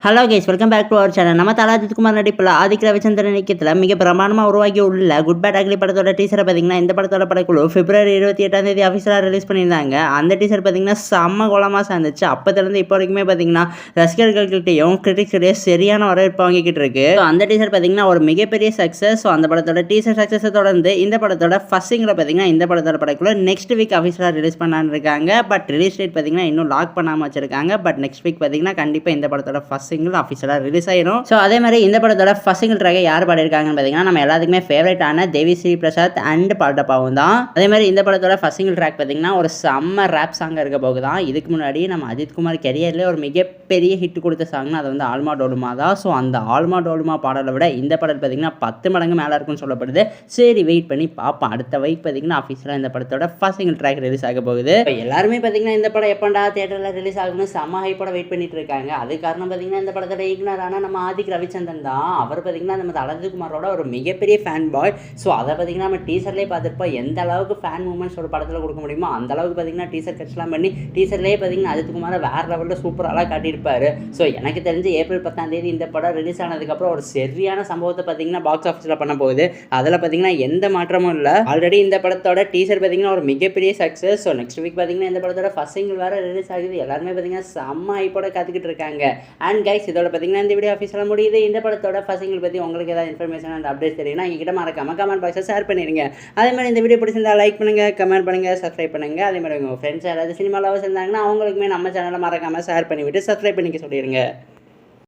Hello guys welcome back to our channel. நம்ம தல அஜித் குமார் நடிப்பில் ஆதிக் ரவிச்சந்திரன் இயக்கத்தில் மிக பிரமாண்டமாக உருவாகி உள்ள குட் பேட் அக்லி படத்தோட டீசரை பார்த்தீங்கன்னா இந்த படத்தோட படக்குழு பிப்ரவரி 28 ஆஃபீஸில் ரிலீஸ் பண்ணியிருந்தாங்க. அந்த டீசர் பார்த்தீங்கன்னா செம்ம கோலமாக சேர்ந்துச்சு. அப்போதுலேருந்து இப்போ வரைக்குமே பார்த்தீங்கன்னா ரசிகர்கள்கிட்டையும் கிரிட்டிக்ஸ்கிட்டே சரியான வரவேற்பு வாங்கிக்கிட்டு இருக்கு. அந்த டீசர் பார்த்தீங்கன்னா ஒரு மிகப்பெரிய சக்ஸஸ். அந்த படத்தோட டீசர் சக்ஸஸை தொடர்ந்து இந்த படத்தோட ஃபர்ஸ்டிங்கில் பார்த்தீங்கன்னா இந்த படத்தோட படக்குழு நெக்ஸ்ட் வீக் ஆஃபீஸில் ரிலீஸ் பண்ணான்னு இருக்காங்க. பட் ரிலீஸ் டேட் பார்த்தீங்கன்னா இன்னும் லாக் பண்ணாமல் வச்சிருக்காங்க. பட் நெக்ஸ்ட் வீக் பார்த்தீங்கன்னா கண்டிப்பாக இந்த படத்தோட ஃபர்ஸ்ட் சிங்கிள் ஆஃபீஸியலாக ரிலீஸ் ஆயிரும். ஸோ அதே மாதிரி இந்த படத்தோட ஃபர்ஸ்ட் சிங்கிள் ட்ராக்கை யார் பாடியிருக்காங்கன்னு பார்த்தீங்கன்னா நம்ம எல்லாத்துக்குமே ஃபேவரட்டான தேவி ஸ்ரீ பிரசாத் அண்ட் பால்டப்பாவும் தான். அதே மாதிரி இந்த படத்தோட ஃபர்ஸ்ட் சிங்கிள் ட்ராக் பார்த்தீங்கன்னா ஒரு செம்ம ரேப் சாங்காக இருக்க போகுது தான். இதுக்கு முன்னாடி நம்ம அஜித் குமார் கெரியர்லேயே ஒரு மிகப்பெரிய ஹிட் கொடுத்த சாங்னா அது வந்து ஆல்மா டோலுமா தான். ஸோ அந்த ஆல்மா டோலுமா பாடலை விட இந்த படம் பார்த்தீங்கன்னா 10 மடங்கு மேலே இருக்குன்னு சொல்லப்படுது. சரி வெயிட் பண்ணி பார்ப்போம். அடுத்த வீக் பார்த்தீங்கன்னா ஆஃபீஸில் இந்த படத்தோட ஃபர்ஸ்ட் சிங்கிள் ட்ராக் ரிலீஸ் ஆக போகுது. எல்லாருமே பார்த்தீங்கன்னா இந்த படம் எப்பண்டா தியேட்டரில் ரிலீஸ் ஆகும்னு செம்ம ஹைப்போட வெயிட் பண்ணிட்டு இருக்காங்க. அது காரணம் பார்த்தீங்கன்னா இந்த படத்தோட இயக்குனரான நம்ம ஆதிக் ரவிச்சந்திரன் தான். அவர் பார்த்தீங்கன்னா நம்ம அஜித் குமாரோட ஒரு மிகப்பெரிய ஃபேன் பாய். ஸோ அதை பார்த்தீங்கன்னா நம்ம டீசர்லேயே பார்த்துருப்போம். எந்த அளவுக்கு ஃபேன் மூமெண்ட்ஸ் ஒரு படத்தில் கொடுக்க முடியுமோ அந்த அளவுக்கு பார்த்தீங்கன்னா டீசர் கட்ஸ்லாம் பண்ணி டீசர்லேயே பார்த்தீங்கன்னா அஜித் குமாரை வேறு லெவலில் சூப்பராக காட்டியிருப்பார். ஸோ எனக்கு தெரிஞ்சு ஏப்ரல் 10 இந்த படம் ரிலீஸ் ஆனதுக்கப்புறம் ஒரு சரியான சம்பவத்தை பார்த்தீங்கன்னா பாக்ஸ் ஆஃபீஸில் பண்ண போகுது. அதில் பார்த்தீங்கன்னா எந்த மாற்றமும் இல்லை. ஆல்ரெடி இந்த படத்தோட டீசர் பார்த்தீங்கன்னா ஒரு மிகப்பெரிய சக்ஸஸ். ஸோ நெக்ஸ்ட் வீக் பார்த்தீங்கன்னா இந்த படத்தோட ஃபர்ஸ்ட் சிங்கிள் வேறு ரிலீஸ் ஆகுது. எல்லாருமே பார்த்தீங்கன்னா செம்ம ஹைப்போட காத்துக்கிட்டு இருக்காங்க. அண்ட் கைஸ் இதோட பார்த்தீங்கன்னா இந்த வீடியோ ஆஃபீஸில் முடியுது. இந்த படத்தோட ஃபர்ஸ்ட் சிங்கிள் பற்றி உங்களுக்கு ஏதாவது இன்ஃபர்மேஷன் அண்ட் அப்டேட் தெரியும்னா எங்ககிட்ட மறக்காம கமெண்ட் பாக்ஸில் ஷேர் பண்ணிடுங்க. அதே மாதிரி இந்த வீடியோ பிடிச்சிருந்தா லைக் பண்ணுங்கள், கமெண்ட் பண்ணுங்கள், சப்ஸ்கிரைப் பண்ணுங்கள். அதே மாதிரி உங்கள் ஃப்ரெண்ட்ஸ் யாராவது சினிமா லவர்ஸ் இருந்தாங்கன்னா அவங்களுக்குமே நம்ம சேனலை மறக்காமல் ஷேர் பண்ணிவிட்டு சப்ஸ்கிரைப் பண்ணிக்க சொல்லிடுங்க.